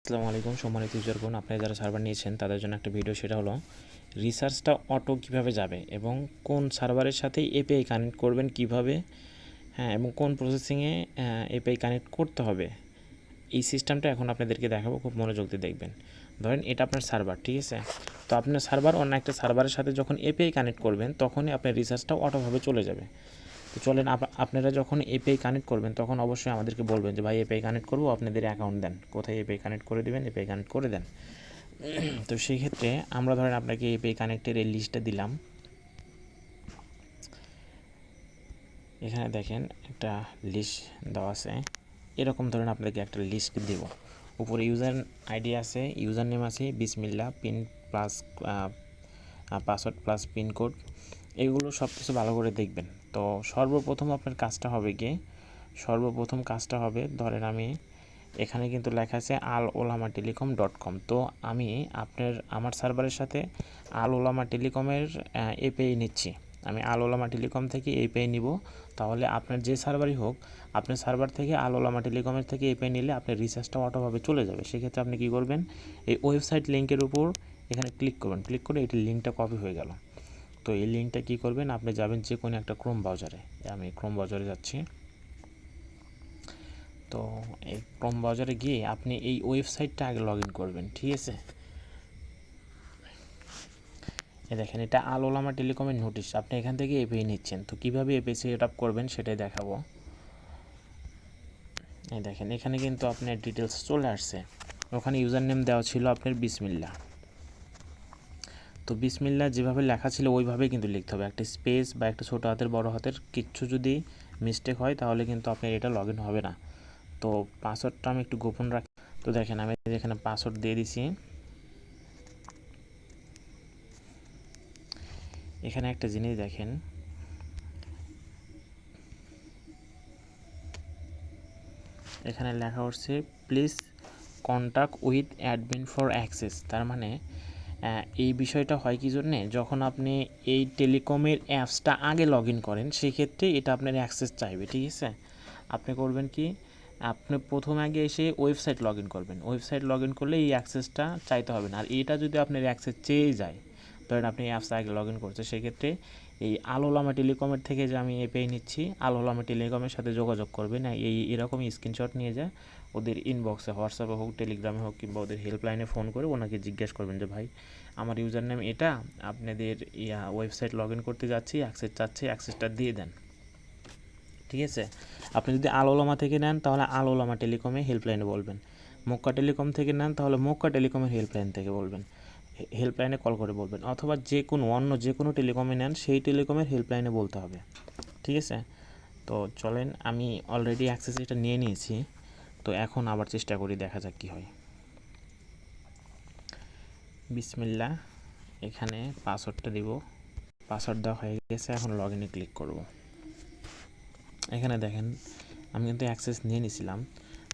আসসালামু আলাইকুম সম্মানিত ইউজারগণ, আপনারা যারা সার্ভার নিয়েছেন তাদের জন্য একটা ভিডিও। সেটা হলো রিসার্চটা অটো কিভাবে যাবে এবং কোন সার্ভারের সাথে এপিআই কানেক্ট করবেন কিভাবে, এবং কোন প্রসেসিংয়ে এপিআই কানেক্ট করতে হবে। এই সিস্টেমটা এখন আপনাদেরকে দেখাবো, খুব মনোযোগ দিয়ে দেখবেন। ধরেন এটা আপনার সার্ভার, ঠিক আছে? তো আপনার সার্ভার অন্য একটা সার্ভারের সাথে যখন এপিআই কানেক্ট করবেন তখনই আপনার রিসার্চটা অটোভাবে চলে যাবে। তো চলেন আপনারা যখন এপিআই কানেক্ট করবেন তখন অবশ্যই আমাদেরকে বলবেন যে ভাই এপিআই কানেক্ট করবো, আপনাদের অ্যাকাউন্ট দেন, কোথায় এপিআই কানেক্ট করে দেবেন, এপিআই কানেক্ট করে দেন। তো সেই ক্ষেত্রে আমরা ধরেন আপনাকে এপিআই কানেক্টের এই লিস্টটা দিলাম। এখানে দেখেন একটা লিস্ট দেওয়া আছে, এরকম ধরেন আপনাকে একটা লিস্ট দেব। উপরে ইউজার আইডি আছে, ইউজার নেম আছে বিসমিল্লা, pin plus password plus pincode, এগুলো সব কিছু ভালো করে দেখবেন। তো সর্বপ্রথম আপনার কাজটা হবে ধরেন আমি এখানে কিন্তু লেখা আছে alolamatelecom.com। তো আমি আমার সার্ভারের সাথে আল ওলামা টেলিকমের এপিআই নিচ্ছি। আমি আল ওলামা টেলিকম থেকে এপিআই নিব। তাহলে আপনার যে সার্ভারই হোক, আপনার সার্ভার থেকে আল ওলামা টেলিকমের থেকে এপিআই নিলে আপনার রিচার্জটা অটোভাবে চলে যাবে। সেক্ষেত্রে আপনি কী করবেন, এই ওয়েবসাইট লিঙ্কের উপর এখানে ক্লিক করবেন, ক্লিক করে এটি লিঙ্কটা কপি হয়ে গেল। তো এই লিঙ্কটা কী করবেন, আপনি যাবেন যে কোনো একটা ক্রোম ব্রাউজারে। আমি ক্রোম ব্রাউজারে যাচ্ছি। তো এই ক্রোম ব্রাউজারে গিয়ে আপনি এই ওয়েবসাইটটা আগে লগ ইন করবেন, ঠিক আছে? দেখেন এটা আল ওলামা টেলিকমের নোটিশ, আপনি এখান থেকে এপিআই নিচ্ছেন। তো কীভাবে এপিআই সেট আপ করবেন সেটাই দেখাবো। এই দেখেন এখানে কিন্তু আপনার ডিটেলস চলে আসছে। ওখানে ইউজার নেম দেওয়া ছিল আপনার বিসমিল্লা। তো বিসমিল্লা যেভাবে লেখা ছিল ওইভাবেই কিন্তু লিখতে হবে। একটা স্পেস বা একটা ছোটো হাতের বড় হাতের কিচ্ছু যদি মিস্টেক হয় তাহলে কিন্তু আপনার এটা লগ ইন হবে না। তো পাসওয়ার্ডটা আমি একটু গোপন রাখি। তো দেখেন আমি এখানে পাসওয়ার্ড দিয়ে দিছি। এখানে একটা জিনিস দেখেন, এখানে লেখা হচ্ছে please contact with admin for access. তার মানে এই বিষয়টা হয় কি জন্যে, যখন আপনি এই টেলিকমের অ্যাপসটা আগে লগ ইন করেন সেক্ষেত্রে এটা আপনার অ্যাক্সেস চাইবে, ঠিক আছে? আপনি করবেন কি, আপনি প্রথম আগে এসে ওয়েবসাইট লগ ইন করবেন। ওয়েবসাইট লগ ইন করলে এই অ্যাক্সেসটা চাইতে হবে না। আর এটা যদি আপনার অ্যাক্সেস চেয়ে যায়, ধরেন আপনি অ্যাপস আগে লগ ইন করছে, সেক্ষেত্রে এই আল ওলামা টেলিকমের থেকে যে আমি এপিআই নিচ্ছি, আল ওলামা টেলিকমের সাথে যোগাযোগ করবেন। এরকমই স্ক্রিনশট নিয়ে যায় ওদের ইনবক্সে, হোয়াটসঅ্যাপে হোক, টেলিগ্রামে হোক, কিংবা ওদের হেল্পলাইনে ফোন করে ওনাকে জিজ্ঞেস করবেন যে ভাই আমার ইউজার নেম এটা, আপনাদের ওয়েবসাইট লগ ইন করতে যাচ্ছি, অ্যাক্সেস চাচ্ছি, অ্যাক্সেসটা দিয়ে দেন, ঠিক আছে? আপনি যদি আল ওলামা থেকে নেন তাহলে আল ওলামা টেলিকমে হেল্পলাইনে বলবেন। মক্কা টেলিকম থেকে নেন তাহলে মক্কা টেলিকমের হেল্পলাইন থেকে বলবেন, হেল্পলাইনে কল করে বলবেন। অথবা অন্য যে কোনো টেলিকমে নেন সেই টেলিকমের হেল্পলাইনে বলতে হবে, ঠিক আছে? তো চলেন, আমি অলরেডি অ্যাক্সেস এটা নিয়ে নিয়েছি। তো এখন আবার চেষ্টা করি, দেখা যাক কী হয়। বিসমিল্লাহ, এখানে পাসওয়ার্ডটা দিব। পাসওয়ার্ড দেওয়া হয়ে গেছে, এখন লগ ইনে ক্লিক করব। এখানে দেখেন আমি কিন্তু অ্যাক্সেস নিয়ে নিয়েছিলাম।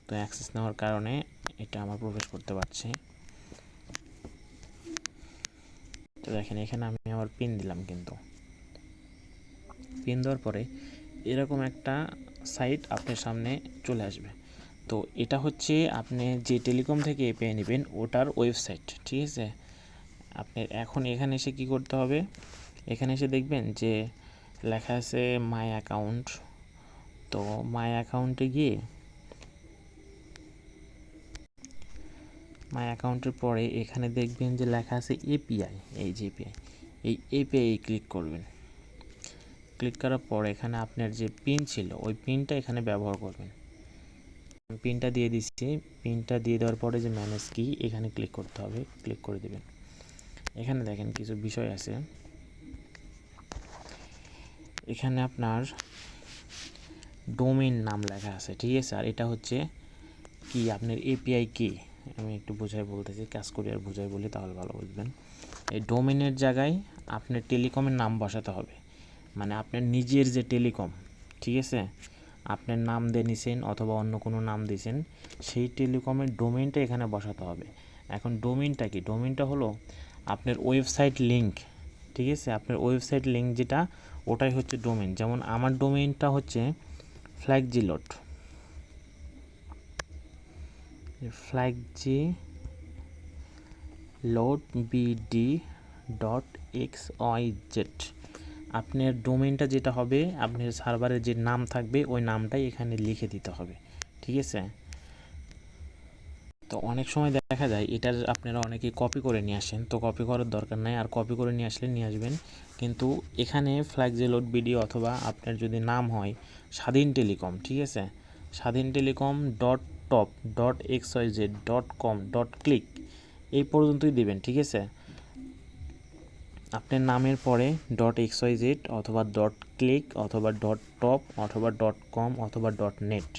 তো অ্যাক্সেস নেওয়ার কারণে এটা আমার প্রবেশ করতে পারছি। তো দেখেন এখানে আমি আমার পিন দিলাম, কিন্তু পিন দেওয়ার পরে এরকম একটা সাইট আপনার সামনে চলে আসবে। তো এটা হচ্ছে আপনি যে টেলিকম থেকে এপিআই নেবেন ওটার ওয়েবসাইট, ঠিক আছে? আপনি এখন এখানে এসে কী করতে হবে, এখানে এসে দেখবেন যে লেখা আছে মাই অ্যাকাউন্ট। তো মাই অ্যাকাউন্টে গিয়ে মাই অ্যাকাউন্টের পরে এখানে দেখবেন যে লেখা আছে এপিআই। এই যে এপিআই, এই এপিআই ক্লিক করবেন। ক্লিক করার পর এখানে আপনার যে পিন ছিল ওই পিনটা এখানে ব্যবহার করবেন। পিনটা দিয়ে দিচ্ছি। পিনটা দিয়ে দেওয়ার পরে যে ম্যানেজ কি, এখানে ক্লিক করতে হবে, ক্লিক করে দেবেন। এখানে দেখেন কিছু বিষয় আছে, এখানে আপনার ডোমেইন নাম লেখা আছে, ঠিক আছে? আর এটা হচ্ছে কি আপনার এপিআই কি, আমি একটু বোঝাই বলতেছি, কাজ করি আর বোঝাই বলি তাহলে ভালো বুঝবেন। এই ডোমেইনের জায়গায় আপনার টেলিকমের নাম বসাতে হবে, মানে আপনার নিজের যে টেলিকম, ঠিক আছে? আপনার নাম দিয়ে নিছেন অথবা অন্য কোনো নাম দিয়েছেন, সেই টেলিকমের ডোমেইনটা এখানে বসাতে হবে। এখন ডোমেইনটা কি, ডোমেইনটা হলো আপনার ওয়েবসাইট লিঙ্ক, ঠিক আছে? আপনার ওয়েবসাইট লিঙ্ক যেটা, ওটাই হচ্ছে ডোমেইন। যেমন আমার ডোমেইনটা হচ্ছে ফ্ল্যাগজিলট, flaglbd.xyz আপনার ডোমেইনটা যেটা হবে, আপনার সার্ভারের যে নাম থাকবে ওই নামটাই এখানে লিখে দিতে হবে, ঠিক আছে। তো অনেক সময় দেখা যায় এটার আপনারা অনেকেই কপি করে নিয়ে আসেন, তো কপি করার দরকার নাই, আর কপি করে নিয়ে আসলে নিয়ে আসবেন, কিন্তু এখানে flaglbd অথবা আপনার যদি নাম হয় স্বাধীন টেলিকম, ঠিক আছে, স্বাধীন টেলিকম .top.xyz.com.click এই পর্যন্তই দিবেন, ঠিক আছে। আপনার নামের পরে .xyz অথবা .click অথবা .top অথবা .com অথবা .net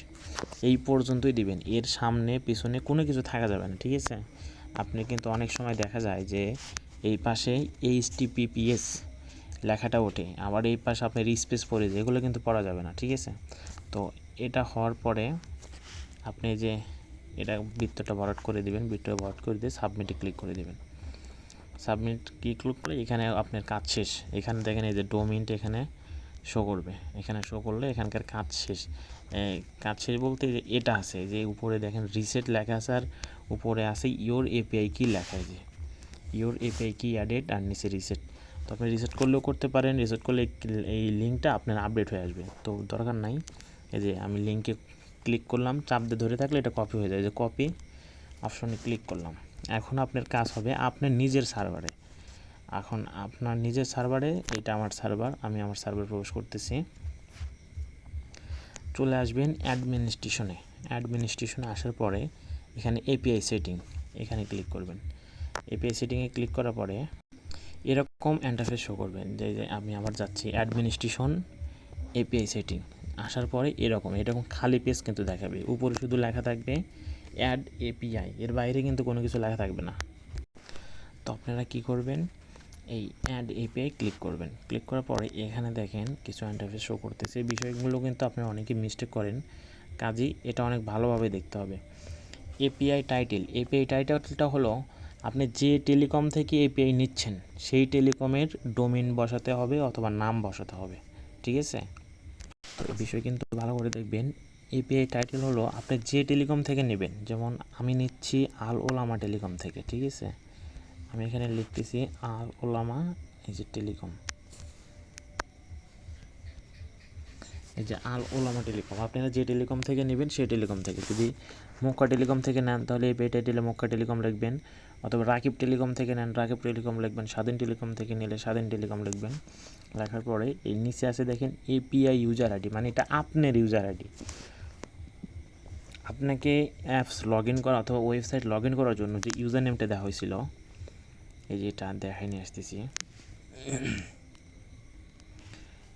এই পর্যন্তই দিবেন, এর সামনে পিছনে কোনো কিছু থাকা যাবে না, ঠিক আছে। আপনি কিন্তু অনেক সময় দেখা যায় যে এই পাশে HTTPS লেখাটা ওঠে, আবার এই পাশে আপনার স্পেস পড়ে যায়, এগুলো কিন্তু পড়া যাবে না, ঠিক আছে। তো এটা হওয়ার পরে আপনি যে এটা বৃত্তটা ভরাট করে দিবেন, বৃত্তটা ভরাট করে দিয়ে সাবমিটে ক্লিক করে দিবেন। সাবমিট ক্লিক করে এখানে আপনার কাজ শেষ। এখানে দেখেন এই যে ডোমেইনটা এখানে শো করবে, এখানে শো করলে এখানকার কাজ শেষ। কাজ শেষ বলতে এটা আছে যে উপরে দেখেন রিসেট লেখা আছে, আর উপরে আছে ইওর এপিআই কি লেখা, যে ইওর এপিআই কি অ্যাডেড, আর নিচে রিসেট। তো আপনি রিসেট করলেও করতে পারেন, রিসেট করলে এই লিঙ্কটা আপনার আপডেট হয়ে আসবে, তো দরকার নাই। এই যে আমি লিঙ্কে ক্লিক করলাম, চাপ দিয়ে ধরে থাকলে এটা কপি হয়ে যায়, যে কপি অপশনে ক্লিক করলাম। এখন আপনার কাজ হবে আপনার নিজের সার্ভারে, এখন আপনার নিজের সার্ভারে, এটা আমার সার্ভার, আমি আমার সার্ভারে প্রবেশ করতেছি। চলে আসবেন অ্যাডমিনিস্ট্রেশনে, অ্যাডমিনিস্ট্রেশনে আসার পরে এখানে এপিআই সেটিং, এখানে ক্লিক করবেন। এপিআই সেটিংয়ে ক্লিক করার পরে এরকম ইন্টারফেস শো করবেন, যে আমি আবার যাচ্ছি অ্যাডমিনিস্ট্রেশন এপিআই সেটিং, আসার পরে এরকম খালি পেজ কিন্তু দেখাবে, উপরে শুধু লেখা থাকবে অ্যাড এপিআই, এর বাইরে কিন্তু কোনো কিছু লেখা থাকবে না। তো আপনারা কী করবেন, এই অ্যাড এপিআই ক্লিক করবেন। ক্লিক করার পরে এখানে দেখেন কিছু ইন্টারফেস শো করতেছে, এই বিষয়গুলো কিন্তু আপনারা অনেকে মিস্টেক করেন, কাজেই এটা অনেক ভালোভাবে দেখতে হবে। এপিআই টাইটেলটা হলো আপনি যে টেলিকম থেকে এপিআই নিচ্ছেন সেই টেলিকমের ডোমেইন বসাতে হবে অথবা নাম বসাতে হবে, ঠিক আছে। তো এই বিষয় কিন্তু ভালো করে দেখবেন। এপিআই টাইটেল হলো আপনি যে টেলিকম থেকে নেবেন, যেমন আমি নিচ্ছি আল ওলামা টেলিকম থেকে, ঠিক আছে। আমি এখানে লিখতেছি আল ওলামা এই যে টেলিকম, এই যে আল ওলামা টেলিকম, আপনারা যে টেলিকম থেকে নেবেন সেই টেলিকম থেকে। যদি মক্কা টেলিকম থেকে নেন তাহলে এপিআই টাইটেলে মক্কা টেলিকম লিখবেন, অথবা রাকিব টেলিকম থেকে নেন রাকিব টেলিকম লিখবেন, স্বাধীন টেলিকম থেকে নিলে স্বাধীন টেলিকম লিখবেন। লেখার পরে এই নিচে আছে দেখেন এপিআই ইউজার আইডি, মানে এটা আপনার ইউজার আইডি। আপনাকে অ্যাপস লগ ইন করা অথবা ওয়েবসাইট লগ ইন করার জন্য যে ইউজার নেমটা দেওয়া হয়েছিল, এই যে এটা দেখাই নিয়ে আসতেছি,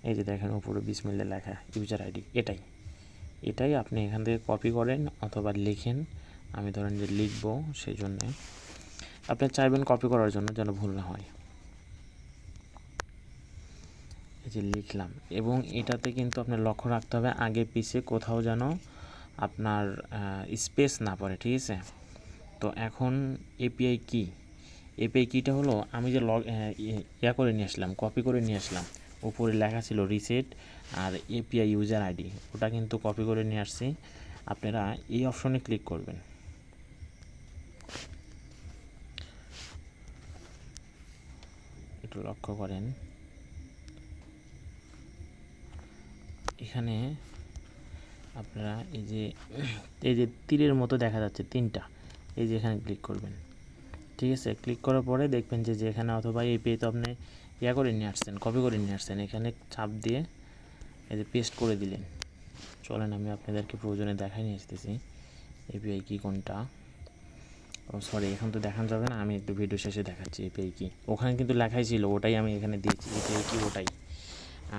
এই যে দেখেন উপরে বিসমিল্লাহ লেখা ইউজার আইডি, এটাই আপনি এখান থেকে কপি করেন অথবা লিখেন। আমি ধরেন যে লিখব, সেই জন্যে আপনি চাইবেন কপি করার জন্য যেন ভুল না হয়। এই যে লিখলাম, এবং এটাতে কিন্তু আপনার লক্ষ্য রাখতে হবে আগে পিছে কোথাও যেন আপনার স্পেস না পড়ে, ঠিক আছে। তো এখন এপিআই কিটা হলো আমি যে করে নিয়ে আসলাম, কপি করে নিয়ে আসলাম, উপরে লেখা ছিল রিসেট আর এপিআই ইউজার আইডি, ওটা কিন্তু কপি করে নিয়ে আসছি। আপনারা এই অপশনে ক্লিক করবেন, একটু লক্ষ্য করেন, এখানে আপনারা এই যে তীরের মতো দেখা যাচ্ছে তিনটা, এই যে এখানে ক্লিক করবেন, ঠিক আছে। ক্লিক করার পরে দেখবেন যে এখানে অথবা এপিআই তো আপনি করে নিয়ে আসছেন, কপি করে নিয়ে আসছেন, এখানে চাপ দিয়ে এই যে পেস্ট করে দিলেন। চলেন আমি আপনাদেরকে প্রয়োজনে দেখাই নিয়ে আসতেছি এপিআই কি কোনটা। সরি, এখন তো দেখানো যাবে না, আমি একটু ভিডিও শেষে দেখাচ্ছি এপিআই কি। ওখানে কিন্তু লেখাই ছিল, ওটাই আমি এখানে দিয়েছি, এপিআই কি ওটাই।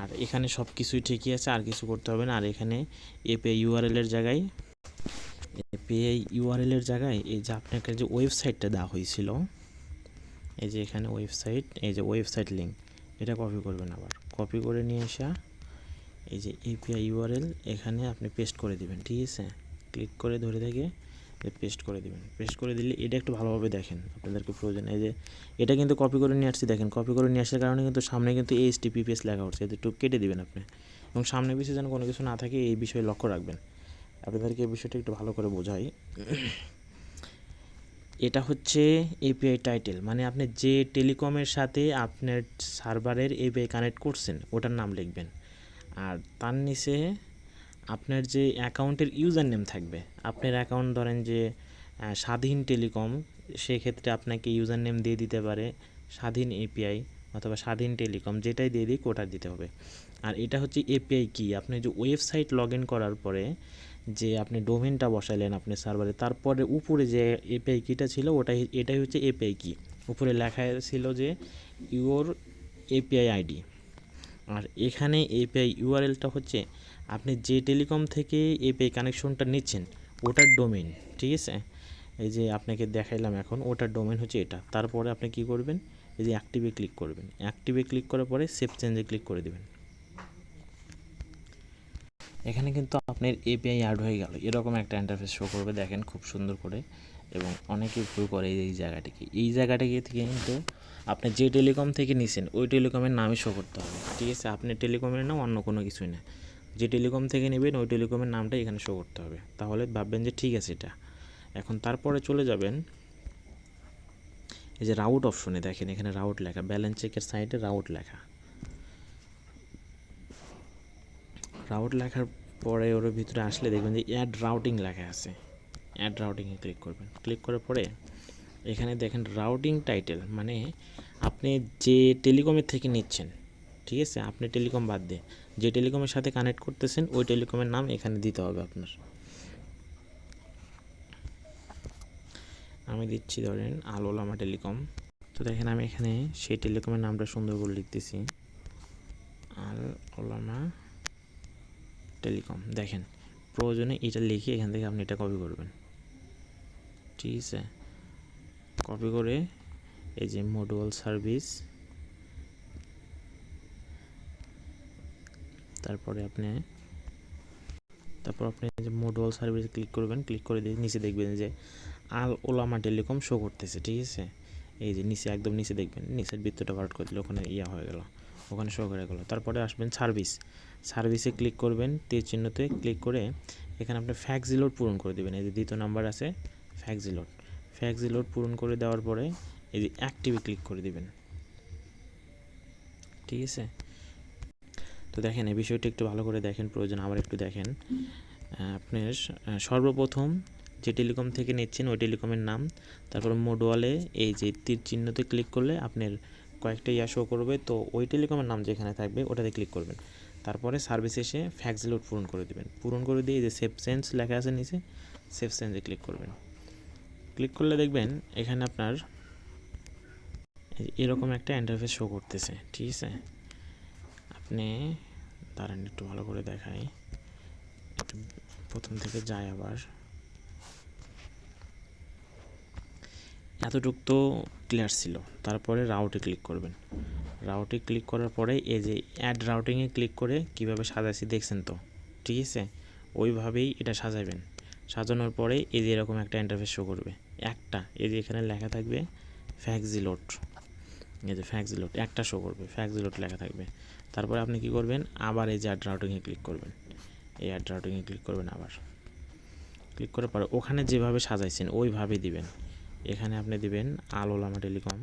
আর এখানে সব কিছুই ঠিকই আছে, আর কিছু করতে হবে না। আর এখানে এপিআই ইউআরএলের জায়গায় এই যে আপনাকে যে ওয়েবসাইটটা দেওয়া হয়েছিল, এই যে এখানে ওয়েবসাইট, এই যে ওয়েবসাইট লিঙ্ক, এটা কপি করবেন। আবার কপি করে নিয়ে আসা এই যে এপিআই ইউআরএল এখানে আপনি পেস্ট করে দিবেন, ঠিক আছে। ক্লিক করে ধরে থেকে পেস্ট করে দিবেন। পেস্ট করে দিলে এটা একটু ভালোভাবে দেখেন, আপনাদেরকে প্রয়োজন। এই যে এটা কিন্তু কপি করে নিয়ে আসছি, দেখেন কপি করে নিয়ে আসার কারণে কিন্তু সামনে কিন্তু HTTPS লেখা হচ্ছে, এটা একটু কেটে দিবেন আপনি, এবং সামনে পিছিয়ে যেন কোনো কিছু না থাকে এই বিষয়ে লক্ষ্য রাখবেন। আপনাদেরকে এই বিষয়টা একটু ভালো করে বোঝাই। এটা হচ্ছে এপিআই টাইটেল, মানে আপনি যে টেলিকমের সাথে আপনার সার্ভারের এপিআই কানেক্ট করছেন ওটার নাম লিখবেন। আর তার নিচে আপনার যে অ্যাকাউন্টের ইউজার নেম থাকবে, আপনার অ্যাকাউন্ট ধরেন যে স্বাধীন টেলিকম, সেক্ষেত্রে আপনাকে ইউজার নেম দিয়ে দিতে পারে স্বাধীন এপিআই অথবা স্বাধীন টেলিকম, যেটাই দিয়ে দিক ওটা দিতে হবে। আর এটা হচ্ছে এপিআই কি, আপনি যে ওয়েবসাইট লগ ইন করার পরে যে আপনি ডোমেনটা বসাইলেন আপনি সার্ভারে, তারপরে উপরে যে এপিআই কিটা ছিল এটাই হচ্ছে এপিআই কি। উপরে লেখা ছিল যে ইউর এপিআই আইডি। আর এখানে এপিআই ইউআরএলটা হচ্ছে আপনি যে টেলিকম থেকে এপিআই কানেকশনটা নিচ্ছেন ওটার ডোমেন, ঠিক আছে। এই যে আপনাকে দেখাইলাম এখন, ওটার ডোমেন হচ্ছে এটা। তারপরে আপনি কি করবেন, এই যে অ্যাক্টিভে ক্লিক করবেন, অ্যাক্টিভে ক্লিক করার পরে সেভ চেঞ্জে ক্লিক করে দেবেন। এখানে কিন্তু আপনার এপিআই অ্যাড হয়ে গেল, এরকম একটা ইন্টারফেস শো করবে, দেখেন খুব সুন্দর করে। এবং অনেকেই ভুল করে এই জায়গাটিকে থেকে কিন্তু আপনি যে টেলিকম থেকে নিছেন ওই টেলিকমের নামই শো করতে হবে, ঠিক আছে। আপনি টেলিকমের নাম অন্য কোনো কিছুই না, যে টেলিকম থেকে নেবেন ওই টেলিকমের নামটা এখানে শো করতে হবে, তাহলে ভাববেন যে ঠিক আছে এটা। এখন তারপরে চলে যাবেন এই যে রাউট অপশনে, দেখেন এখানে রাউট লেখা, ব্যালেন্স চেকের সাইডে রাউট লেখা। রাউট লেখার পরে ওর ভিতরে আসলে দেখবেন যে অ্যাড রাউটিং লেখা আছে, অ্যাড রাউটিংয়ে ক্লিক করবেন। ক্লিক করার পরে এখানে দেখেন রাউটিং টাইটেল, মানে আপনি যে টেলিকমের থেকে নিচ্ছেন, ঠিক আছে, আপনি টেলিকম বাদ দিয়ে যে টেলিকমের সাথে কানেক্ট করতেছেন ওই টেলিকমের নাম এখানে দিতে হবে আপনার। আমি দিচ্ছি ধরেন আল ওলামা টেলিকম। তো দেখেন আমি এখানে সেই টেলিকমের নামটা সুন্দর করে লিখতেছি, আল ওলামা টেলিকম। দেখেন প্রয়োজনে এটা লিখে এখান থেকে আপনি এটা কপি করবেন, ঠিক আছে। কপি করে এই যে মডুয়াল সার্ভিস, তারপর আপনি যে মডুয়াল সার্ভিস ক্লিক করবেন। ক্লিক করে দিয়ে নিচে দেখবেন যে আল ওলামা টেলিকম শো করতেছে, ঠিক আছে। এই যে নিচে একদম নিচে দেখবেন, নিচের বৃত্তটা কাট করে দিলে ওখানে হয়ে গেল, ওখানে শো করে গেল। তারপরে আসবেন সার্ভিসে ক্লিক করবেন, তীর চিহ্নতে ক্লিক করে এখানে আপনি ফ্যাক্সি লোড পূরণ করে দেবেন। এই যে দ্বিতীয় নাম্বার আছে ফ্যাক্সি লোড পূরণ করে দেওয়ার পরে এই যে অ্যাক্টিভে ক্লিক করে দিবেন, ঠিক আছে। তো দেখেন এই বিষয়টা একটু ভালো করে দেখেন, প্রয়োজন আবার একটু দেখেন। আপনার সর্বপ্রথম যে টেলিকম থেকে নিচ্ছেন ওই টেলিকমের নাম, তারপর মডুয়ালে এই যে তীর চিহ্নতে ক্লিক করলে আপনার কয়েকটা শো করবে, তো ওই টেলিকমের নাম যেখানে থাকবে ওটাতে ক্লিক করবেন। তারপরে সার্ভিস এসে ফ্যাক্স লোড পূরণ করে দেবেন। পূরণ করে দিয়ে এই যে সেভ চেঞ্জ লেখা আছে নিচে, সেভ চেঞ্জে ক্লিক করবেন। ক্লিক করলে দেখবেন এখানে আপনার এরকম একটা ইন্টারফেস শো করতেছে, ঠিক আছে। আপনি দাঁড়ান একটু ভালো করে দেখাই, প্রথম থেকে যাই আবার। এতটুক তো ক্লিয়ার ছিল। তারপরে রাউটে ক্লিক করবেন। রাউটে ক্লিক করার পরে এই যে অ্যাড রাউটিংয়ে ক্লিক করে কিভাবে সাজাইছি দেখছেন তো, ঠিক আছে। ওইভাবেই এটা সাজাবেন। সাজানোর পরে এই যে এরকম একটা ইন্টারফেস শো করবে, এই যে এখানে লেখা থাকবে ফ্যাক্সি লোড, এই যে ফ্যাক্সি লোড একটা শো করবে, ফ্যাক্সি লোড লেখা থাকবে। তারপরে আপনি কি করবেন, আবার এই যে অ্যাড রাউটিংয়ে ক্লিক করবেন, এই অ্যাড রাউটিংয়ে ক্লিক করবেন। আবার ক্লিক করার পরে ওখানে যেভাবে সাজাইছেন ওইভাবেই দিবেন। এখানে আপনি দিবেন আল ওলামা টেলিকম,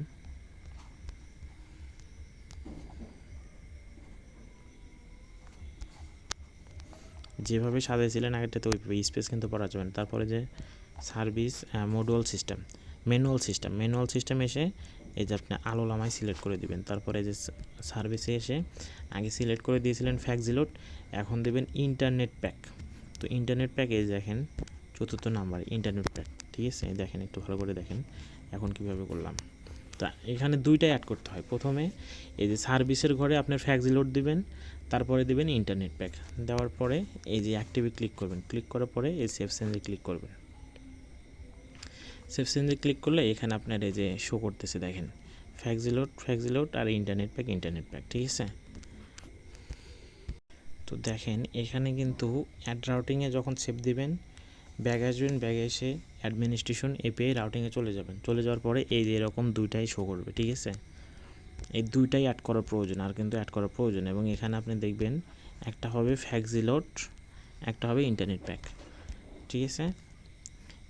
যেভাবে সাজাইছিলেন আগেরটাতে ওইভাবে, স্পেস কিন্তু পড়া যাবে না। তারপরে যে সার্ভিস ম্যানুয়াল সিস্টেম এসে এই যে আপনি আল ওলামায় সিলেক্ট করে দিবেন। তারপরে যে সার্ভিসে এসে আগে সিলেক্ট করে দিয়েছিলেন ফ্যাক্সি লোড, এখন দেবেন ইন্টারনেট প্যাক। তো ইন্টারনেট প্যাক এই দেখেন চতুর্থ নাম্বার ইন্টারনেট প্যাক, ঠিক আছে। দেখেন একটু ভালো করে দেখেন এখন কিভাবে করলাম। তা এখানে দুইটাই অ্যাড করতে হয়। প্রথমে এই যে সার্ভিসের ঘরে আপনার ফ্যাক্সি লোড দিবেন, তারপরে দিবেন ইন্টারনেট প্যাক। দেওয়ার পরে এই যে অ্যাক্টিভে ক্লিক করবেন। ক্লিক করার পরে এই সেভ চেঞ্জে ক্লিক করবেন। সেভ চেঞ্জে ক্লিক করলে এখানে আপনার এই যে শো করতেছে দেখেন ফ্যাক্সি লোড আর ইন্টারনেট প্যাক, ঠিক আছে। তো দেখেন এখানে কিন্তু অ্যাড রাউটিংয়ে যখন সেভ দিবেন, ব্যাগ আসবেন, ব্যাগে এসে অ্যাডমিনিস্ট্রেশন এপিআই রাউটিংয়ে চলে যাবেন। চলে যাওয়ার পরে এই যে এরকম দুইটাই শো করবে, ঠিক আছে। এই দুইটাই অ্যাড করার প্রয়োজন, আর কিন্তু অ্যাড করার প্রয়োজন। এবং এখানে আপনি দেখবেন একটা হবে ফ্যাক্সি লোড, একটা হবে ইন্টারনেট প্যাক, ঠিক আছে।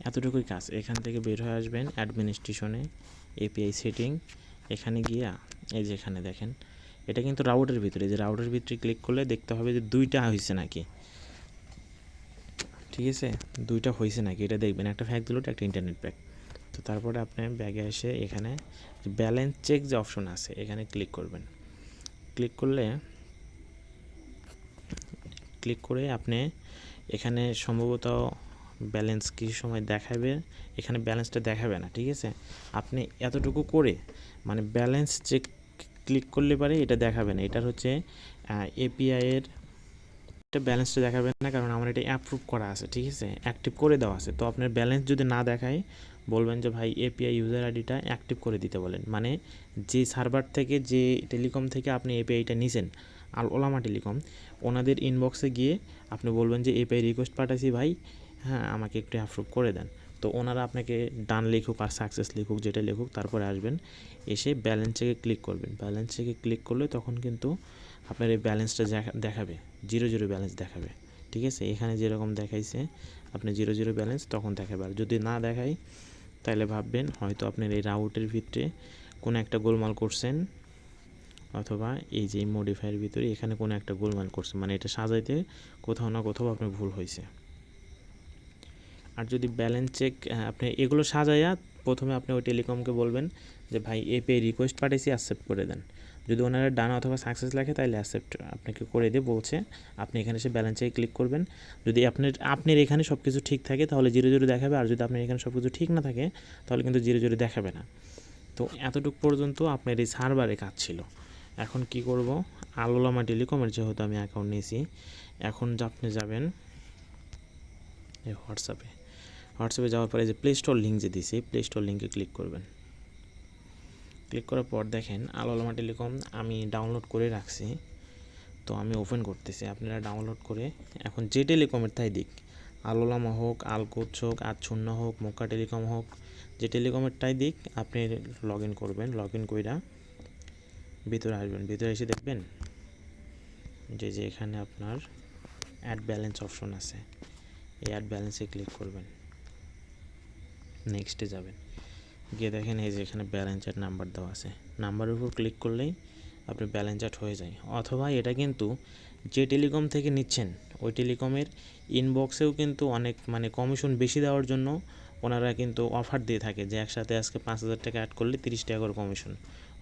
এতটুকুই কাজ। এখান থেকে বের হয়ে আসবেন অ্যাডমিনিস্ট্রেশনে, এপিআই সেটিং, এখানে গিয়া এই যে এখানে দেখেন এটা কিন্তু রাউটের ভিতরে, যে রাউটের ভিতরে ক্লিক করলে দেখতে হবে যে 2টা হয়েছে নাকি, ঠিক আছে, 2টা হয়েছে নাকি এটা দেখবেন, একটা ফ্যাক দিল, একটা ইন্টারনেট প্যাক। তো তারপরে আপনি ব্যাগে এসে এখানে ব্যালেন্স চেক যে অপশন আছে এখানে ক্লিক করবেন। ক্লিক করে আপনি এখানে সম্ভবত ব্যালেন্স কিছু সময় দেখাবে, এখানে ব্যালেন্সটা দেখাবে না, ঠিক আছে। আপনি এতটুকু করে মানে ব্যালেন্স চেক ক্লিক করলে পারে এটা দেখাবে না, এটার হচ্ছে এপিআইয়ের এটা ব্যালেন্সটা দেখাবে না, কারণ আমার এটা অ্যাপ্রুভ করা আছে, ঠিক আছে, অ্যাক্টিভ করে দেওয়া আছে। তো আপনার ব্যালেন্স যদি না দেখায় বলবেন যে ভাই এপিআই ইউজার আইডিটা অ্যাক্টিভ করে দিতে বলেন, মানে যে সার্ভার থেকে, যে টেলিকম থেকে আপনি এপিআইটা নিছেন, আল ওলামা টেলিকম, ওনাদের ইনবক্সে গিয়ে আপনি বলবেন যে এপিআই রিকোয়েস্ট পাঠাইছি ভাই, হ্যাঁ আমাকে একটু অ্যাপ্রুভ করে দেন। তো ওনারা আপনাকে ডান লিখুক আর সাকসেস লিখুক, যেটা লিখুক, তারপরে আসবেন, এসে ব্যালেন্স চেকে ক্লিক করবেন। ব্যালেন্স চেকে ক্লিক করলে তখন কিন্তু আপনার এই ব্যালেন্সটা দেখাবে, 0 ব্যালেন্স দেখাবে, ঠিক আছে। এখানে যেরকম দেখাইছে আপনি 0 ব্যালেন্স তখন দেখাবে। আর যদি না দেখায় তাহলে ভাববেন হয়তো আপনার এই রাউটের ভিতরে কোনো একটা গোলমাল করছেন, অথবা এই যে মডিফায়ার ভিতরে এখানে কোনো একটা গোলমাল করছেন, মানে এটা সাজাইতে কোথাও না কোথাও আপনার ভুল হয়েছে। আর যদি ব্যালেন্স চেক আপনি এগুলো সাজাইয়া প্রথমে আপনি ওই টেলিকমকে বলবেন যে ভাই এপিআই রিকোয়েস্ট পাঠাইছি, অ্যাকসেপ্ট করে দেন। যদি ওনারা ডান অথবা সাকসেস লেখে তাহলে অ্যাকসেপ্ট আপনাকে করে দিয়ে বলছে, আপনি এখানে এসে ব্যালেন্স চেকে ক্লিক করবেন। যদি আপনার এখানে সব কিছু ঠিক থাকে তাহলে 0 দেখাবে, আর যদি আপনার এখানে সব কিছু ঠিক না থাকে তাহলে কিন্তু 0 দেখাবে না। তো এতটুকু পর্যন্ত আপনার এই সার্ভারে কাজ ছিল। এখন কি করব, আল ওলামা টেলিকমের যেহেতু আমি অ্যাকাউন্ট নিয়েছি, এখন আপনি যাবেন এই হোয়াটসঅ্যাপে যাওয়ার পরে যে প্লে স্টোর লিঙ্ক যে দিয়েছি, প্লে স্টোর লিঙ্কে ক্লিক করবেন। ক্লিক করার পর দেখেন আল ওলামা টেলিকম আমি ডাউনলোড করে রাখছি, তো আমি ওপেন করতেছি। আপনারা ডাউনলোড করে এখন যে টেলিকমের তাই দিক, আল ওলামা হোক, আল কোচ হোক, আজ শূন্য হোক, মক্কা টেলিকম হোক, যে টেলিকমের তাই দিক, আপনি লগ ইন করবেন। লগ ইন কইরা ভিতরে আসবেন, ভিতরে এসে দেখবেন যে এখানে আপনার অ্যাড ব্যালেন্স অপশন আছে, এই অ্যাড ব্যালেন্সে ক্লিক করবেন। নেক্সটে যাবেন, গিয়ে দেখেন এই যে এখানে ব্যালেন্স চ্যাট নাম্বার দেওয়া আছে, নাম্বারের উপর ক্লিক করলেই আপনি ব্যালেন্স চ্যাট হয়ে যায়। অথবা এটা কিন্তু যে টেলিকম থেকে নিচ্ছেন ওই টেলিকমের ইনবক্সেও কিন্তু অনেক মানে কমিশন বেশি দেওয়ার জন্য ওনারা কিন্তু অফার দিয়ে থাকে, যে একসাথে আজকে 5,000 টাকা অ্যাড করলে 30 টাকা করে কমিশন,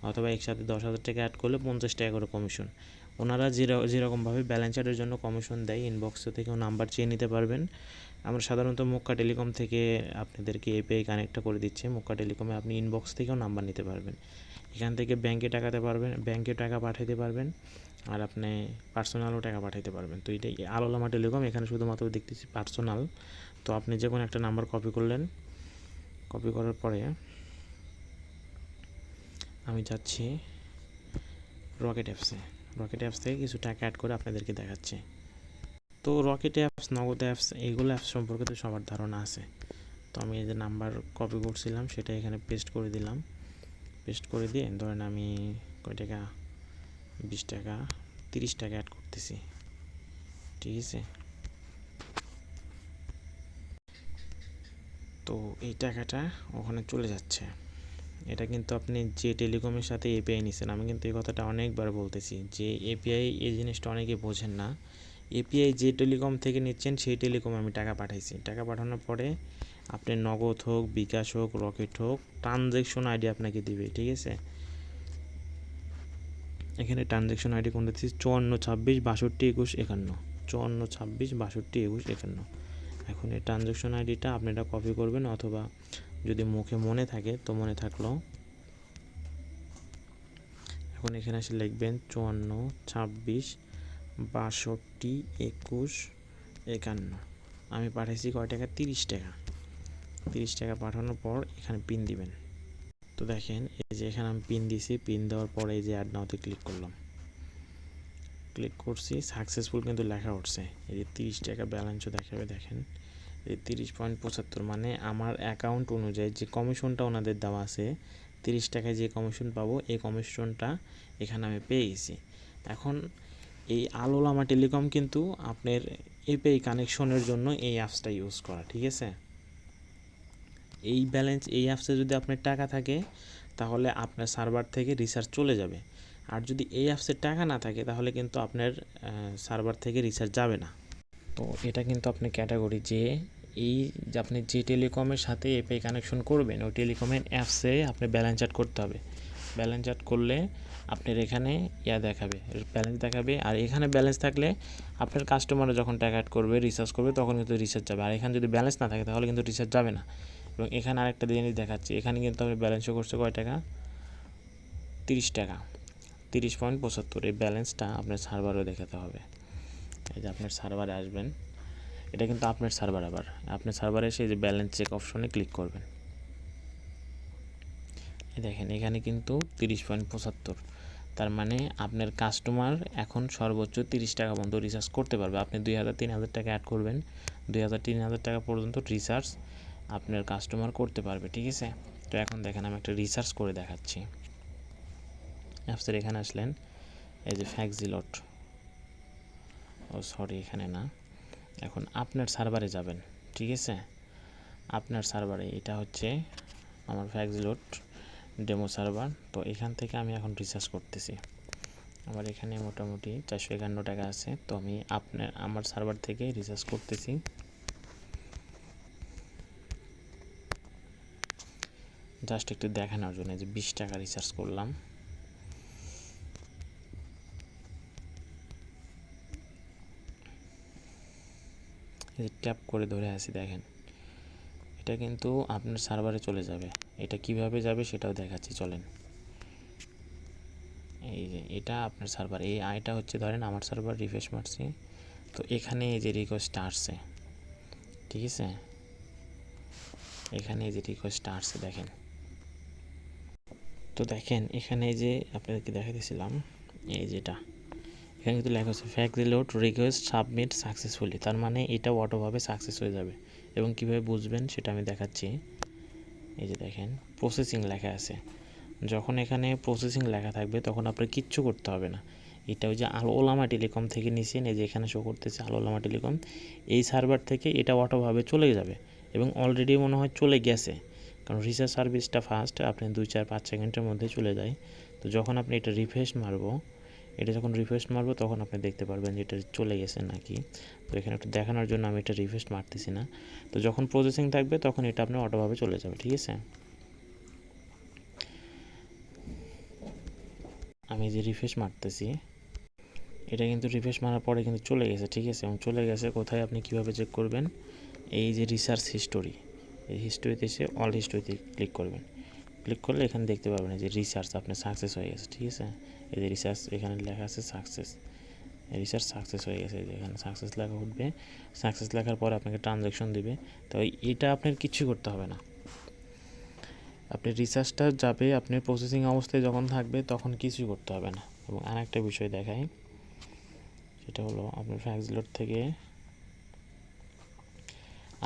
অথবা একসাথে 10,000 টাকা অ্যাড করলে 50 টাকা করে কমিশন। ওনারা যেরকমভাবে ব্যালেন্স চ্যাটের জন্য কমিশন দেয়, ইনবক্স থেকেও নাম্বার চেয়ে নিতে পারবেন। আমরা সাধারণত মক্কা টেলিকম থেকে আপনাদেরকে এপিআই কানেক্টটা করে দিচ্ছে, মক্কা টেলিকমে আপনি ইনবক্স থেকেও নাম্বার নিতে পারবেন। এখান থেকে ব্যাংকে টাকা পাঠাতে পারবেন, আর আপনি পার্সোনালও টাকা পাঠাতে পারবেন। তো এটাই আল ওলামা টেলিকম, এখানে শুধুমাত্র দেখতেছি পার্সোনাল। তো আপনি যে কোনো একটা নাম্বার কপি করলেন, কপি করার পরে আমি যাচ্ছি রকেট অ্যাপস থেকে কিছু টাকা অ্যাড করে আপনাদেরকে দেখাচ্ছি। তো রকেট অ্যাপস, নগদ অ্যাপস, এইগুলো অ্যাপস সম্পর্কে তো সবার ধারণা আছে। তো আমি এই যে নাম্বার কপি করছিলাম সেটা এখানে পেস্ট করে দিলাম। পেস্ট করে দিয়ে ধরেন আমি কয় টাকা, 20 টাকা, 30 টাকা অ্যাড করতেছি, ঠিক আছে। তো এই টাকাটা ওখানে চলে যাচ্ছে। এটা কিন্তু আপনি যে টেলিকমের সাথে এপিআই নিছেন, আমি কিন্তু এই কথাটা অনেকবার বলতেছি যে এপিআই এই জিনিসটা অনেকে বোঝেন না। এপিআই যে টেলিকম থেকে নিচ্ছেন সেই টেলিকমে আমি টাকা পাঠাইছি, টাকা পাঠানোর পরে আপনি নগদ হোক, বিকাশ হোক, রকেট হোক, ট্রানজ্যাকশন আইডি আপনাকে দিবে, ঠিক আছে। এখানে ট্রানজ্যাকশন আইডি কোনটা দিচ্ছি, 5426622151, 5426622151। এখন এই ট্রানজ্যাকশন আইডিটা আপনারা কপি করবেন, অথবা যদি মুখে মনে থাকে তো মনে থাকলো, এখন এখানে এসে লিখবেন 5426622151। আমি পাঠাইছি কয় টাকা, 30 টাকা। 30 টাকা পাঠানোর পর এখানে পিন দিবেন। তো দেখেন এই যে এখানে আমি পিন দিছি, পিন দেওয়ার পরে এই যে অ্যাড নাওতে ক্লিক করলাম, ক্লিক করছি, সাকসেসফুল কিন্তু লেখা উঠছে। এই যে 30 টাকা ব্যালেন্সও দেখাবে, দেখেন এই 30.75, মানে আমার অ্যাকাউন্ট অনুযায়ী যে কমিশনটা ওনাদের দেওয়া আছে 30 টাকায় যে কমিশন পাবো, এই কমিশনটা এখানে আমি পেয়ে গেছি। এখন এই আল ওলামা টেলিকম কিন্তু আপনার এপিআই কানেকশনের জন্য এই অ্যাপসটা ইউজ করা, ঠিক আছে। এই ব্যালেন্স এই অ্যাপসে যদি আপনার টাকা থাকে তাহলে আপনার সার্ভার থেকে রিচার্জ চলে যাবে, আর যদি এই অ্যাপসে টাকা না থাকে তাহলে কিন্তু আপনার সার্ভার থেকে রিচার্জ যাবে না। তো এটা কিন্তু আপনি ক্যাটাগরি যে এই যে আপনি যে টেলিকমের সাথে এপিআই কানেকশন করবেন ওই টেলিকমের অ্যাপসে আপনি ব্যালেন্স অ্যাড করতে হবে। ব্যালেন্স অ্যাড করলে আপনার এখানে দেখাবে, ব্যালেন্স দেখাবে, আর এখানে ব্যালেন্স থাকলে আপনার কাস্টমাররা যখন টাকা অ্যাড করবে রিচার্জ করবে তখন কিন্তু রিচার্জ যাবে, আর এখানে যদি ব্যালেন্স না থাকে তাহলে কিন্তু রিচার্জ যাবে না। এবং এখানে আরেকটা জিনিস দেখাচ্ছি, এখানে কিন্তু আপনি ব্যালেন্স শো করছে কয় টাকা, 30 টাকা, 30.75। এই ব্যালেন্সটা আপনার সার্ভারও দেখাতে হবে। এই যে আপনার সার্ভারে আসবেন, এটা কিন্তু আপনার সার্ভার, আবার আপনার সার্ভারে এসে যে ব্যালেন্স চেক অপশনে ক্লিক করবেন। দেখেন এখানে কিন্তু 30.75, তার মানে আপনার কাস্টমার এখন সর্বোচ্চ 30 টাকা পর্যন্ত রিচার্জ করতে পারবে। আপনি 2000-3000 টাকা অ্যাড করবেন, 2000-3000 টাকা পর্যন্ত রিচার্জ আপনার কাস্টমার করতে পারবে, ঠিক আছে। তো এখন দেখেন আমি একটা রিচার্জ করে দেখাচ্ছি। অ্যাপসের এখানে আসলেন, এই যে ফ্যাক্সিলট, সরি এখানে না, এখন আপনার সার্ভারে যাবেন, ঠিক আছে। আপনার সার্ভারে এটা হচ্ছে আমার ফ্যাক্সিলট ডেমো সার্ভার। তো এখান থেকে আমি এখন রিচার্জ করতেছি। আমার এখানে মোটামুটি 451 টাকা আছে। তো আমি আমার সার্ভার থেকে রিচার্জ করতেছি। জাস্ট একটু দেখানোর জন্য যে 20 টাকা রিচার্জ করলাম। ট্যাপ করে ধরে আছি, দেখেন এটা কিন্তু আপনার সার্ভারে চলে যাবে। এটা কিভাবে যাবে সেটাও দেখাচ্ছি, চলেন। এই যে এটা আপনার সার্ভার, এই আইটা হচ্ছে ধরেন আমার সার্ভার, রিফ্রেশ মারছি, তো এখানে এই যে রিকোয়েস্টটা আসছে, ঠিক আছে, এখানে এই যে রিকোয়েস্টটা আসছে দেখেন। তো দেখেন এখানে এই যে আপনাদেরকে দেখাতেছিলাম, এই যেটা এখানে কিন্তু লেখা আছে ফ্যাক্সিলট রিকোয়েস্ট সাবমিট সাকসেসফুলি, তার মানে এটা অটোভাবে সাকসেস হয়ে যাবে। এবং কিভাবে বুঝবেন সেটা আমি দেখাচ্ছি। এই যে দেখেন প্রসেসিং লেখা আছে, যখন এখানে প্রসেসিং লেখা থাকবে তখন আপনার কিচ্ছু করতে হবে না। এটা ওই যে আল ওলামা টেলিকম থেকে নিছেন, এই যে এখানে শো করতেছে আল ওলামা টেলিকম, এই সার্ভার থেকে এটা অটোভাবে চলে যাবে এবং অলরেডি মনে হয় চলে গেছে, কারণ রিচার্জ সার্ভিসটা ফাস্ট, আপনি 2-4-5 সেকেন্ডের মধ্যে চলে যায়। তো যখন আপনি এটা রিফ্রেশ মারবো, তখন আপনি দেখতে পারবেন যে এটা চলে গেছে নাকি। তো এখানে একটু দেখানোর জন্য আমি এটা রিফ্রেশ মারতেছি না। তো যখন প্রসেসিং থাকবে তখন এটা আপনার অটোভাবে চলে যাবে, ঠিক আছে। আমি যে রিফ্রেশ মারতেছি, এটা কিন্তু রিফ্রেশ মারার পরে কিন্তু চলে গেছে, ঠিক আছে। এবং চলে গেছে কোথায়, আপনি কিভাবে চেক করবেন, এই যে রিসার্চ হিস্টোরি, এই হিস্টোরিতে এসে অল হিস্টোরিতে ক্লিক করবেন। ক্লিক করলে এখানে দেখতে পাবেন যে রিসার্চ আপনার সাকসেস হয়ে গেছে, ঠিক আছে। এই যে রিসার্চ এখানে লেখা আছে সাকসেস, রিসার্চ সাকসেস হয়ে গেছে, এখানে সাকসেস লেখা উঠবে। সাকসেস লেখার পর আপনাকে ট্রানজ্যাকশন দিবে। তো এটা আপনার কিছু করতে হবে না, আপনি রিসার্চটা যাবে আপনার প্রসেসিং অবস্থায় যখন থাকবে তখন কিছুই করতে হবে না। এবং আরেকটা বিষয় দেখাই, সেটা হলো আপনার ফ্যাক্সিলট থেকে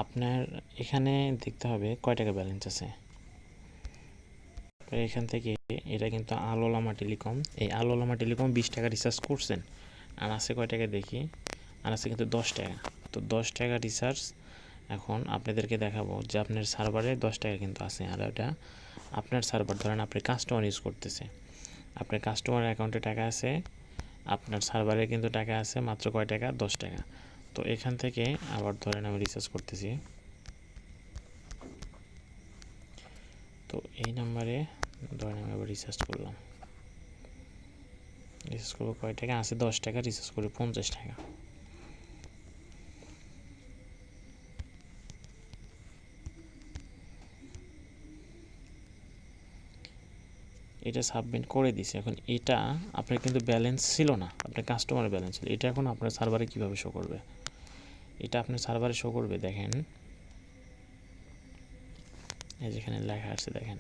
আপনার এখানে দেখতে হবে কয় টাকা ব্যালেন্স আছে। এখান থেকে এটা কিন্তু আল ওলামা টেলিকম, এই আল ওলামা টেলিকম 20 টাকা রিচার্জ করছেন, আর আছে কয় টাকা দেখি, আর আছে কিন্তু 10 টাকা। তো 10 টাকা রিচার্জ এখন আপনাদেরকে দেখাবো যে আপনার সার্ভারে 10 টাকা কিন্তু আছে, আর ওটা আপনার সার্ভার, ধরেন আপনি কাস্টমার ইউজ করতেছে, আপনার কাস্টমার অ্যাকাউন্টে টাকা আছে, আপনার সার্ভারে কিন্তু টাকা আছে মাত্র কয় টাকা, 10 টাকা। তো এখান থেকে আবার ধরেন আমি রিচার্জ করতেছি, তো এই নাম্বারে ধরেন আমি আবার রিচার্জ করলাম, রিচার্জ করবো কয় টাকা আছে, 10 টাকা, রিচার্জ করি 50 টাকা। এটা সাবমিট করে দিছে। এখন এটা আপনার কিন্তু ব্যালেন্স ছিল না, আপনার কাস্টমারের ব্যালেন্স ছিল, এটা এখন আপনার সার্ভারে কীভাবে শো করবে, এটা আপনার সার্ভারে শো করবে, দেখেন এই যেখানে লেখা আছে, দেখেন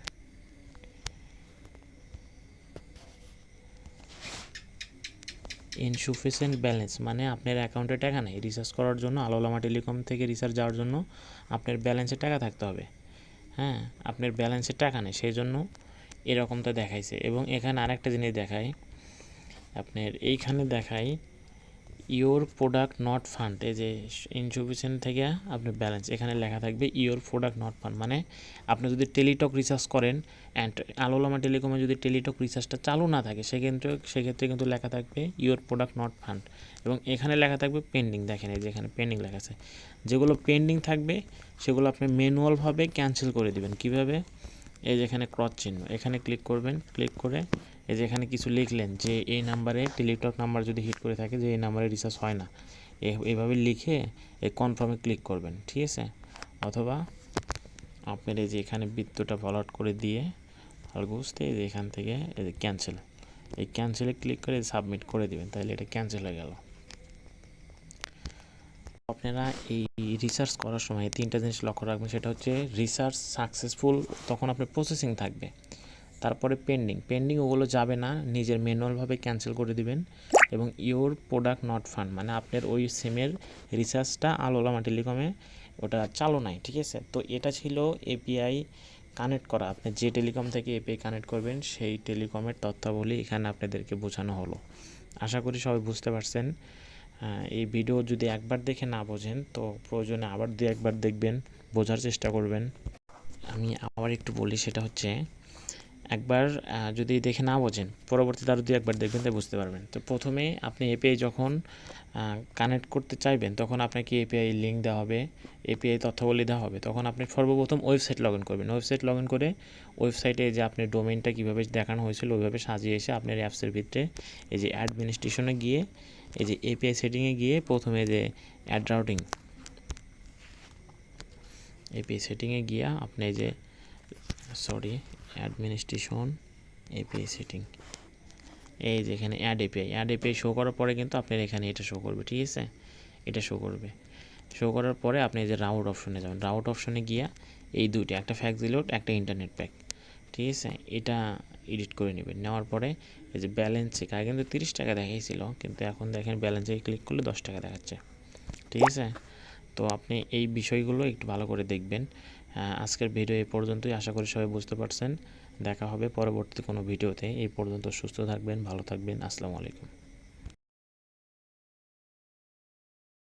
ইনসুফিসিয়েন্ট ব্যালেন্স, মানে আপনার অ্যাকাউন্টে টাকা নেই রিচার্জ করার জন্য। আল ওলামা টেলিকম থেকে রিচার্জ যাওয়ার জন্য আপনার ব্যালেন্সে টাকা থাকতে হবে, হ্যাঁ, আপনার ব্যালেন্সে টাকা নেই, সেই জন্য এরকমটা দেখাইছে। এবং এখানে আরেকটা জিনিস দেখায়, আপনার এইখানে দেখায় ইওর প্রোডাক্ট নট ফান্ড, এই যে ইনসাফিসিয়েন্ট থেকে আপনি ব্যালেন্স এখানে লেখা থাকবে ইওর প্রোডাক্ট নট ফান্ড, মানে আপনি যদি টেলিটক রিচার্জ করেন অ্যান্ড আলোলামা টেলিকমে যদি টেলিটক রিচার্জটা চালু না থাকে সেক্ষেত্রে কিন্তু লেখা থাকবে ইওর প্রোডাক্ট নট ফান্ড, এবং এখানে লেখা থাকবে পেন্ডিং। দেখেন এই যে এখানে পেন্ডিং লেখা আছে, যেগুলো পেন্ডিং থাকবে সেগুলো আপনি ম্যানুয়ালভাবে ক্যান্সেল করে দিবেন। কিভাবে? এই যে এখানে ক্রস চিহ্ন, এখানে ক্লিক করবেন, ক্লিক করে এই যে এখানে কিছু লিখলেন যে এই নাম্বারে টেলিটক নাম্বার যদি হিট করে থাকে যে এই নাম্বারে রিচার্জ হয় না, এইভাবে লিখে এই কনফার্মে ক্লিক করবেন, ঠিক আছে? অথবা আপনার এই যে এখানে বৃত্তটা ফলো আউট করে দিয়ে আর বুঝতে এই যে এখান থেকে এই যে ক্যান্সেল, এই ক্যান্সেলে ক্লিক করে সাবমিট করে দিবেন, তাহলে এটা ক্যান্সেল হয়ে গেল। আপনারা এই রিসার্চ করার সময় তিনটা জিনিস লক্ষ্য রাখবেন, সেটা হচ্ছে রিসার্চ সাকসেসফুল, তখন আপনার প্রসেসিং থাকবে, তারপরে পেন্ডিং ওগুলো যাবে না, নিজের ম্যানুয়ালভাবে ক্যান্সেল করে দিবেন, এবং ইওর প্রোডাক্ট নট ফান্ড মানে আপনার ওই সিমের রিচার্জটা আলোলামা টেলিকমে ওটা চালু নাই, ঠিক আছে? তো এটা ছিল এপিআই কানেক্ট করা, আপনি যে টেলিকম থেকে এপিআই কানেক্ট করবেন সেই টেলিকমের তথ্যাবলী এখানে আপনাদেরকে বোঝানো হলো। আশা করি সবাই বুঝতে পারছেন। এই ভিডিও যদি একবার দেখে না বোঝেন তো প্রয়োজনে আবার দু একবার দেখবেন, বোঝার চেষ্টা করবেন। আমি আবার একটু বলি, সেটা হচ্ছে একবার যদি দেখে না বোঝেন পরবর্তীতে আরও দু একবার দেখবেন তো বুঝতে পারবেন। তো প্রথমে আপনি এপিআই যখন কানেক্ট করতে চাইবেন তখন আপনাকে এপিআই লিঙ্ক দেওয়া হবে, এপিআই তথ্যাবলী দেওয়া হবে, তখন আপনি সর্বপ্রথম ওয়েবসাইট লগ ইন করবেন। ওয়েবসাইট লগ ইন করে ওয়েবসাইটে যে আপনার ডোমেইনটা কীভাবে দেখানো হয়েছিল ওইভাবে সাজিয়ে এসে আপনার অ্যাপসের ভিতরে এই যে অ্যাডমিনিস্ট্রেশনে গিয়ে এই যে এপিআই সেটিংয়ে গিয়ে প্রথমে যে অ্যাড রাউটিং এপিআই সেটিংয়ে গিয়ে আপনি যে অ্যাডমিনিস্ট্রেশন এপিআই সেটিং, এই যে এখানে অ্যাড এপিআই শো করার পরে কিন্তু আপনার এখানে এটা শো করবে, ঠিক আছে? এটা শো করবে, শো করার পরে আপনি এই যে রাউট অপশনে যাবেন, রাউট অপশনে গিয়া এই দুইটা, একটা ফ্যাক্স রিলোড একটা ইন্টারনেট প্যাক, ঠিক আছে? এটা এডিট করে নেবেন। নেওয়ার পরে এই যে ব্যালেন্স চেক, আগে কিন্তু 30 টাকা দেখাইছিল, কিন্তু এখন দেখেন ব্যালেন্সে ক্লিক করলে 10 টাকা দেখাচ্ছে, ঠিক আছে? তো আপনি এই বিষয়গুলো একটু ভালো করে দেখবেন। আজকের ভিডিও এই পর্যন্তই, আশা করি সবাই বুঝতে পারছেন। দেখা হবে পরবর্তী কোনো ভিডিওতে। এই পর্যন্ত সুস্থ থাকবেন, ভালো থাকবেন। আসসালামু আলাইকুম।